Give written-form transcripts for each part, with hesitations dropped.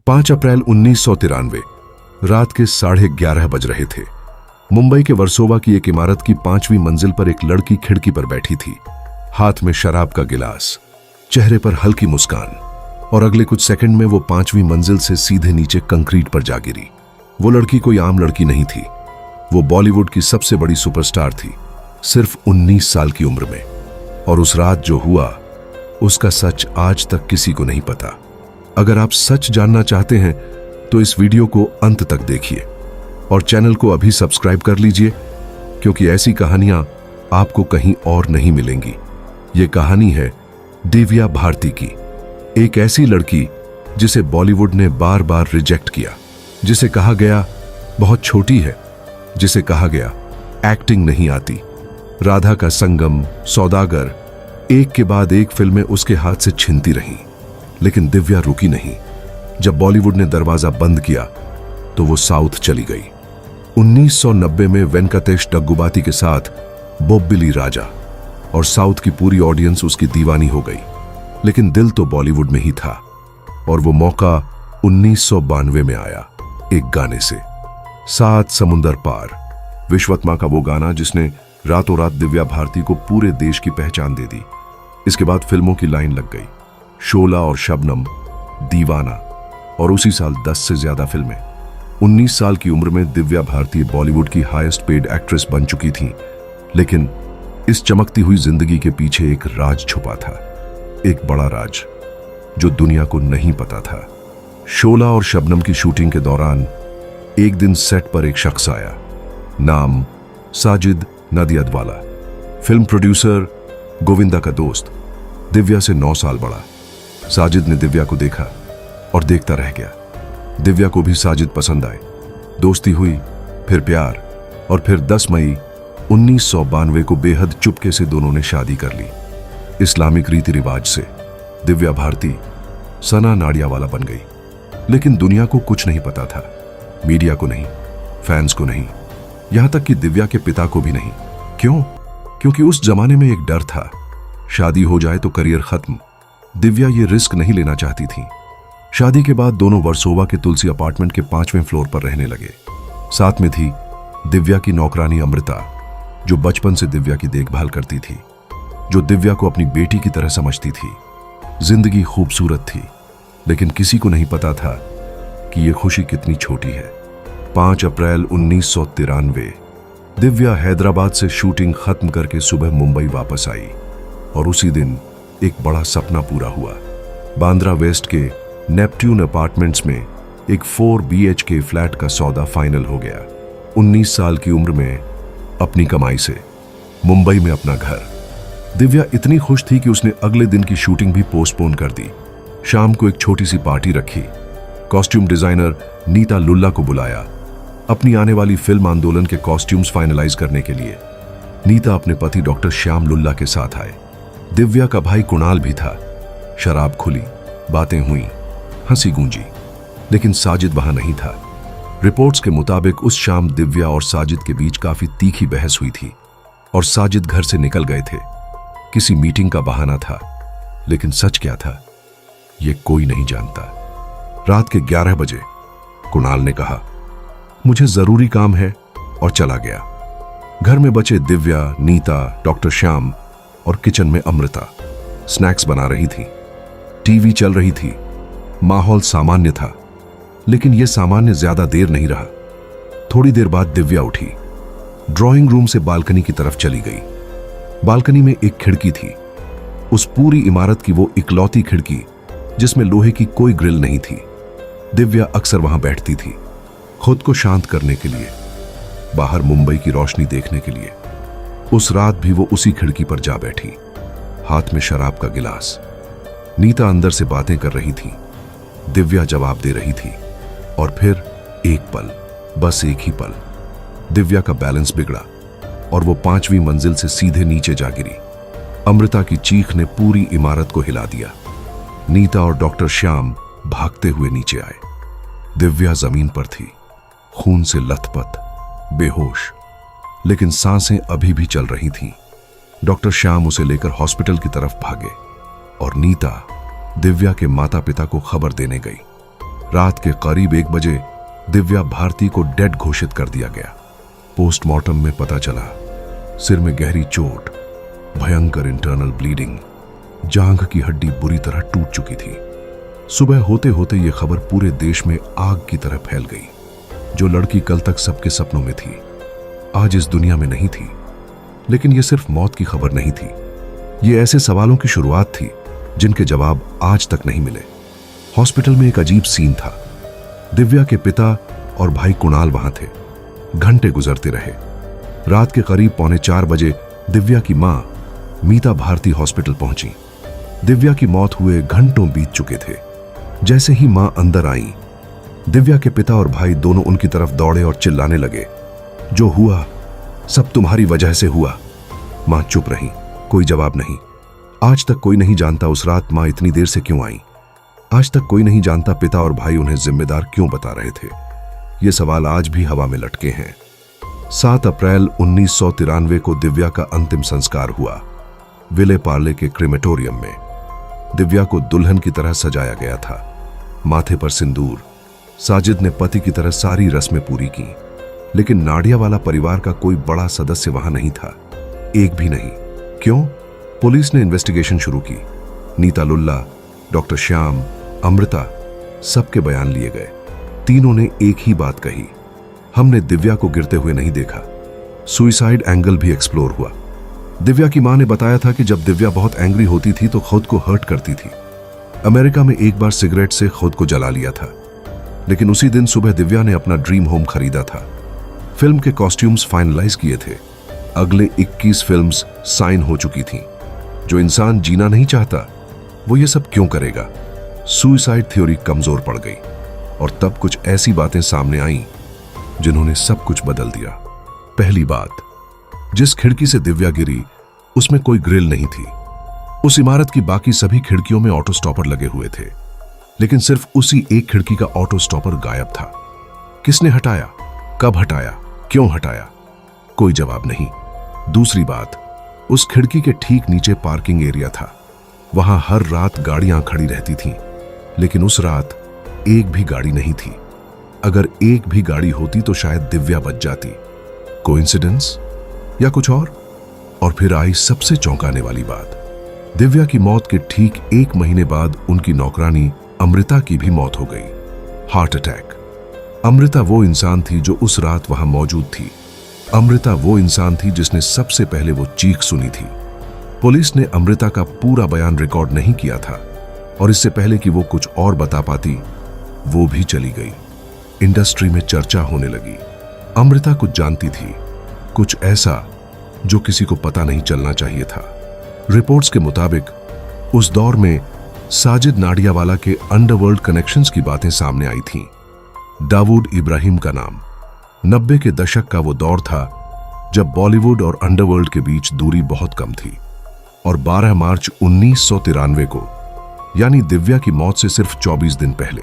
5 अप्रैल 1993 रात के 11:30 बज रहे थे। मुंबई के वर्सोवा की एक इमारत की 5वीं मंजिल पर एक लड़की खिड़की पर बैठी थी, हाथ में शराब का गिलास, चेहरे पर हल्की मुस्कान, और अगले कुछ सेकंड में वो 5वीं मंजिल से सीधे नीचे कंक्रीट पर जा गिरी। वो लड़की कोई आम लड़की नहीं थी, वो बॉलीवुड की सबसे बड़ी सुपरस्टार थी, सिर्फ 19 साल की उम्र में। और उस रात जो हुआ उसका सच आज तक किसी को नहीं पता। अगर आप सच जानना चाहते हैं तो इस वीडियो को अंत तक देखिए और चैनल को अभी सब्सक्राइब कर लीजिए, क्योंकि ऐसी कहानियां आपको कहीं और नहीं मिलेंगी। ये कहानी है दिव्या भारती की, एक ऐसी लड़की जिसे बॉलीवुड ने बार बार रिजेक्ट किया, जिसे कहा गया बहुत छोटी है, जिसे कहा गया एक्टिंग नहीं आती। राधा का संगम, सौदागर, एक के बाद एक फिल्में उसके हाथ से छिनती रहीं, लेकिन दिव्या रुकी नहीं। जब बॉलीवुड ने दरवाजा बंद किया तो वो साउथ चली गई। 1990 में वेंकटेश डग्गुबाती के साथ बोब्बिली राजा, और साउथ की पूरी ऑडियंस उसकी दीवानी हो गई। लेकिन दिल तो बॉलीवुड में ही था, और वो मौका 1992 में आया, एक गाने से, 7 समुंदर पार, विश्वत्मा का वो गाना जिसने रातों रात दिव्या भारती को पूरे देश की पहचान दे दी। इसके बाद फिल्मों की लाइन लग गई, शोला और शबनम, दीवाना, और उसी साल 10 से ज्यादा फिल्में। 19 साल की उम्र में दिव्या भारती बॉलीवुड की हाईएस्ट पेड एक्ट्रेस बन चुकी थी। लेकिन इस चमकती हुई जिंदगी के पीछे एक राज छुपा था, एक बड़ा राज जो दुनिया को नहीं पता था। शोला और शबनम की शूटिंग के दौरान एक दिन सेट पर एक शख्स आया, नाम साजिद नदियादवाला, फिल्म प्रोड्यूसर, गोविंदा का दोस्त, दिव्या से 9 साल बड़ा। साजिद ने दिव्या को देखा और देखता रह गया। दिव्या को भी साजिद पसंद आए, दोस्ती हुई, फिर प्यार, और फिर 10 मई 1992 को बेहद चुपके से दोनों ने शादी कर ली। इस्लामिक रीति रिवाज से दिव्या भारती सना नाडियावाला बन गई। लेकिन दुनिया को कुछ नहीं पता था, मीडिया को नहीं, फैंस को नहीं, यहां तक कि दिव्या के पिता को भी नहीं। क्यों? क्योंकि उस जमाने में एक डर था, शादी हो जाए तो करियर खत्म। दिव्या ये रिस्क नहीं लेना चाहती थी। शादी के बाद दोनों वर्सोवा के तुलसी अपार्टमेंट के 5वें फ्लोर पर रहने लगे। साथ में थी दिव्या की नौकरानी अमृता, जो बचपन से दिव्या की देखभाल करती थी, जो दिव्या को अपनी बेटी की तरह समझती थी। जिंदगी खूबसूरत थी, लेकिन किसी को नहीं पता था कि यह खुशी कितनी छोटी है। 5 अप्रैल 1993 दिव्या हैदराबाद से शूटिंग खत्म करके सुबह मुंबई वापस आई, और उसी दिन एक बड़ा सपना पूरा हुआ। बांद्रा वेस्ट के नेपट्यून अपार्टमेंट्स में एक 4 BHK फ्लैट का सौदा फाइनल हो गया। 19 साल की उम्र में अपनी कमाई से मुंबई में अपना घर। दिव्या इतनी खुश थी कि उसने अगले दिन की शूटिंग भी पोस्टपोन कर दी। शाम को एक छोटी सी पार्टी रखी, कॉस्ट्यूम डिजाइनर नीता लुल्ला को बुलाया अपनी आने वाली फिल्म आंदोलन के कॉस्ट्यूम्स फाइनलाइज करने के लिए। नीता अपने पति डॉक्टर श्याम लुल्ला के साथ आए। दिव्या का भाई कुणाल भी था। शराब खुली, बातें हुई, हंसी गूंजी, लेकिन साजिद वहां नहीं था। रिपोर्ट्स के मुताबिक उस शाम दिव्या और साजिद के बीच काफी तीखी बहस हुई थी, और साजिद घर से निकल गए थे। किसी मीटिंग का बहाना था, लेकिन सच क्या था ये कोई नहीं जानता। रात के 11 बजे कुणाल ने कहा, मुझे जरूरी काम है, और चला गया। घर में बचे दिव्या, नीता, डॉक्टर श्याम, और किचन में अमृता स्नैक्स बना रही थी। टीवी चल रही थी, माहौल सामान्य था। लेकिन यह सामान्य ज्यादा देर नहीं रहा। थोड़ी देर बाद दिव्या उठी, ड्राइंग रूम से बालकनी की तरफ चली गई। बालकनी में एक खिड़की थी, उस पूरी इमारत की वो इकलौती खिड़की जिसमें लोहे की कोई ग्रिल नहीं थी। दिव्या अक्सर वहां बैठती थी, खुद को शांत करने के लिए, बाहर मुंबई की रोशनी देखने के लिए। उस रात भी वो उसी खिड़की पर जा बैठी, हाथ में शराब का गिलास। नीता अंदर से बातें कर रही थी, दिव्या जवाब दे रही थी, और फिर एक पल, बस एक ही पल, दिव्या का बैलेंस बिगड़ा और वो 5वीं मंजिल से सीधे नीचे जा गिरी। अमृता की चीख ने पूरी इमारत को हिला दिया। नीता और डॉक्टर श्याम भागते हुए नीचे आए। दिव्या जमीन पर थी, खून से लथपथ, बेहोश, लेकिन सांसें अभी भी चल रही थीं। डॉक्टर श्याम उसे लेकर हॉस्पिटल की तरफ भागे और नीता दिव्या के माता पिता को खबर देने गई। रात के करीब 1 बजे दिव्या भारती को डेड घोषित कर दिया गया। पोस्टमार्टम में पता चला सिर में गहरी चोट, भयंकर इंटरनल ब्लीडिंग, जांघ की हड्डी बुरी तरह टूट चुकी थी। सुबह होते होते यह खबर पूरे देश में आग की तरह फैल गई। जो लड़की कल तक सबके सपनों में थी, आज इस दुनिया में नहीं थी। लेकिन यह सिर्फ मौत की खबर नहीं थी, ये ऐसे सवालों की शुरुआत थी जिनके जवाब आज तक नहीं मिले। हॉस्पिटल में एक अजीब सीन था। दिव्या के पिता और भाई कुणाल वहां थे। घंटे गुजरते रहे। रात के करीब 3:45 बजे दिव्या की मां मीता भारती हॉस्पिटल पहुंची। दिव्या की मौत हुए घंटों बीत चुके थे। जैसे ही मां अंदर आई, दिव्या के पिता और भाई दोनों उनकी तरफ दौड़े और चिल्लाने लगे, जो हुआ सब तुम्हारी वजह से हुआ। मां चुप रही, कोई जवाब नहीं। आज तक कोई नहीं जानता उस रात मां इतनी देर से क्यों आई। आज तक कोई नहीं जानता पिता और भाई उन्हें जिम्मेदार क्यों बता रहे थे। ये सवाल आज भी हवा में लटके हैं। 7 अप्रैल 1993 को दिव्या का अंतिम संस्कार हुआ। विले पार्ले के क्रिमेटोरियम में दिव्या को दुल्हन की तरह सजाया गया था। माथे पर सिंदूर। साजिद ने पति की तरह सारी रस्में पूरी की, लेकिन नाडियावाला परिवार का कोई बड़ा सदस्य वहां नहीं था, एक भी नहीं। क्यों? पुलिस ने इन्वेस्टिगेशन शुरू की। नीता लुल्ला, डॉक्टर श्याम, अमृता, सबके बयान लिए गए। तीनों ने एक ही बात कही, हमने दिव्या को गिरते हुए नहीं देखा। सुइसाइड एंगल भी एक्सप्लोर हुआ। दिव्या की मां ने बताया था कि जब दिव्या बहुत एंग्री होती थी तो खुद को हर्ट करती थी। अमेरिका में एक बार सिगरेट से खुद को जला लिया था। लेकिन उसी दिन सुबह दिव्या ने अपना ड्रीम होम खरीदा था। फिल्म के कॉस्ट्यूम्स फाइनलाइज किए थे। अगले 21 फिल्म्स साइन हो चुकी थीं। जो इंसान जीना नहीं चाहता, वो ये सब क्यों करेगा? सुइसाइड थ्योरी कमजोर पड़ गई और तब कुछ ऐसी बातें सामने आईं जिन्होंने सब कुछ बदल दिया। पहली बात, जिस खिड़की से दिव्या गिरी उसमें कोई ग्रिल नहीं थी। उस इमारत की बाकी सभी खिड़कियों में ऑटो स्टॉपर लगे हुए थे, लेकिन सिर्फ उसी एक खिड़की का ऑटो स्टॉपर गायब था। किसने हटाया? कब हटाया? क्यों हटाया? कोई जवाब नहीं। दूसरी बात, उस खिड़की के ठीक नीचे पार्किंग एरिया था। वहां हर रात गाड़ियां खड़ी रहती थीं, लेकिन उस रात एक भी गाड़ी नहीं थी। अगर एक भी गाड़ी होती तो शायद दिव्या बच जाती। कोइंसिडेंस या कुछ और? और फिर आई सबसे चौंकाने वाली बात। दिव्या की मौत के ठीक 1 महीने बाद उनकी नौकरानी अमृता की भी मौत हो गई, हार्ट अटैक। अमृता वो इंसान थी जो उस रात वहां मौजूद थी। अमृता वो इंसान थी जिसने सबसे पहले वो चीख सुनी थी। पुलिस ने अमृता का पूरा बयान रिकॉर्ड नहीं किया था और इससे पहले कि वो कुछ और बता पाती, वो भी चली गई। इंडस्ट्री में चर्चा होने लगी। अमृता कुछ जानती थी, कुछ ऐसा जो किसी को पता नहीं चलना चाहिए था। रिपोर्ट्स के मुताबिक उस दौर में साजिद नाडियावाला के अंडरवर्ल्ड कनेक्शंस की बातें सामने आई थीं। दाऊद इब्राहिम का नाम। 90 के दशक का वो दौर था जब बॉलीवुड और अंडरवर्ल्ड के बीच दूरी बहुत कम थी। और 12 मार्च 1993 को, यानी दिव्या की मौत से सिर्फ 24 दिन पहले,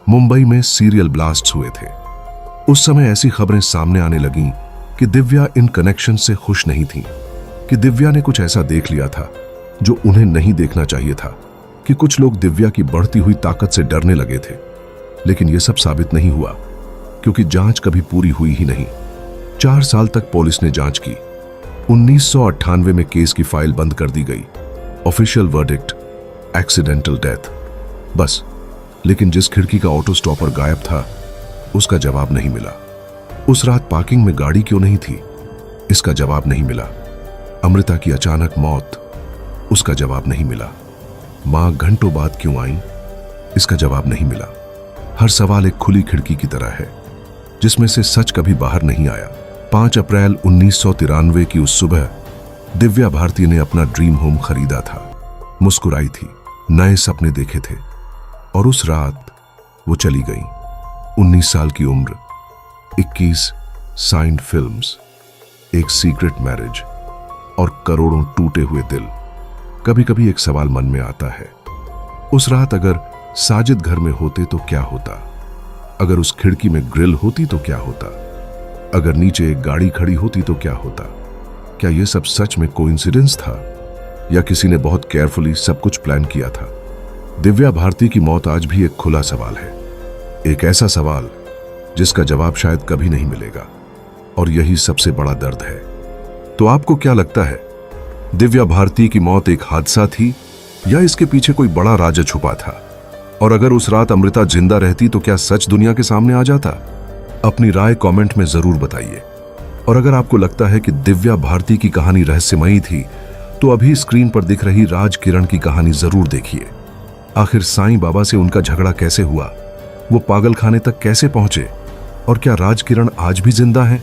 मुंबई में सीरियल ब्लास्ट्स हुए थे। उस समय ऐसी खबरें सामने आने लगीं कि दिव्या इन कनेक्शन से खुश नहीं थी, कि दिव्या ने कुछ ऐसा देख लिया था जो उन्हें नहीं देखना चाहिए था, कि कुछ लोग दिव्या की बढ़ती हुई ताकत से डरने लगे थे। लेकिन यह सब साबित नहीं हुआ, क्योंकि जांच कभी पूरी हुई ही नहीं। 4 साल तक पुलिस ने जांच की। 1998 में केस की फाइल बंद कर दी गई। ऑफिशियल वर्डिक्ट, एक्सीडेंटल डेथ, बस। लेकिन जिस खिड़की का ऑटो स्टॉपर गायब था, उसका जवाब नहीं मिला। उस रात पार्किंग में गाड़ी क्यों नहीं थी? इसका जवाब नहीं मिला। अमृता की अचानक मौत, उसका जवाब नहीं मिला। मां घंटों बाद क्यों आई? इसका जवाब नहीं मिला। हर सवाल एक खुली खिड़की की तरह है, जिसमें से सच कभी बाहर नहीं आया। 5 अप्रैल 1993 की उस सुबह दिव्या भारती ने अपना ड्रीम होम खरीदा था। मुस्कुराई थी, नए सपने देखे थे, और उस रात वो चली गई। 19 साल की उम्र, 21 साइंड फिल्म्स, एक सीक्रेट मैरिज और करोड़ों टूटे हुए दिल। कभी कभी एक सवाल मन में आता है, उस रात अगर साजिद घर में होते तो क्या होता? अगर उस खिड़की में ग्रिल होती तो क्या होता? अगर नीचे एक गाड़ी खड़ी होती तो क्या होता? क्या यह सब सच में कोइंसिडेंस था, या किसी ने बहुत केयरफुली सब कुछ प्लान किया था? दिव्या भारती की मौत आज भी एक खुला सवाल है। एक ऐसा सवाल जिसका जवाब शायद कभी नहीं मिलेगा, और यही सबसे बड़ा दर्द है। तो आपको क्या लगता है, दिव्या भारती की मौत एक हादसा थी या इसके पीछे कोई बड़ा राज छुपा था? और अगर उस रात अमृता जिंदा रहती तो क्या सच दुनिया के सामने आ जाता? अपनी राय कमेंट में जरूर बताइए। और अगर आपको लगता है कि दिव्या भारती की कहानी रहस्यमयी थी, तो अभी स्क्रीन पर दिख रही राज किरण की कहानी जरूर देखिए। आखिर साईं बाबा से उनका झगड़ा कैसे हुआ, वो पागल खाने तक कैसे पहुंचे, और क्या राज किरण आज भी जिंदा है?